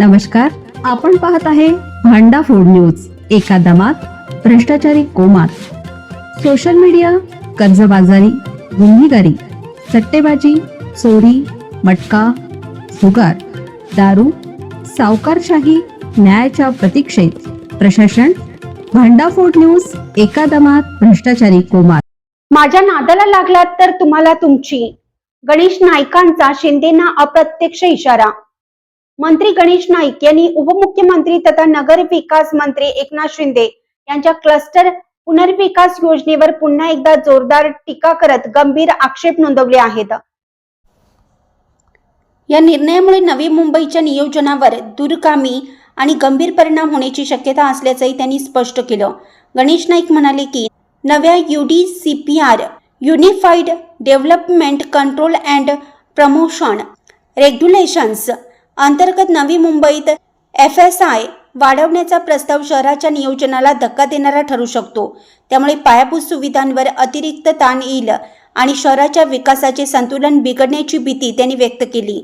नमस्कार, आपण पाहत आहे भांडा फूड न्यूज. एका दमात भ्रष्टाचारी कोमात. सोशल मीडिया, कर्जबाजारी, गुन्हेगारी, सट्टेबाजी, चोरी, मटका, जुगार, दारू, सावकारशाही, न्यायाच्या प्रतीक्षेत प्रशासन. भांडा फूड न्यूज. एका दमात भ्रष्टाचारी कोमात. माझ्या नादाला लागलात तर तुम्हाला तुमची. गणेश नाईकांचा शिंदेना अप्रत्यक्ष इशारा. मंत्री गणेश नाईक यांनी उपमुख्यमंत्री तथा नगर विकास मंत्री एकनाथ शिंदे यांच्या क्लस्टर पुनर्विकास योजनेवर पुन्हा एकदा जोरदार टीका करत गंभीर आक्षेप नोंदवले आहेत. या निर्णयामुळे नवी मुंबईच्या नियोजनावर दूरगामी आणि गंभीर परिणाम होण्याची शक्यता असल्याचंही त्यांनी स्पष्ट केलं. गणेश नाईक म्हणाले की नव्या UDCPR unified development control and promotion regulations अंतर्गत नवी मुंबईत FSI वाढवण्याचा प्रस्ताव शहराच्या नियोजनाला धक्का देणारा ठरू शकतो. त्यामुळे पायाभूत सुविधांवर अतिरिक्त ताण येईल आणि शहराच्या विकासाचे संतुलन बिघडण्याची भीती त्यांनी व्यक्त केली.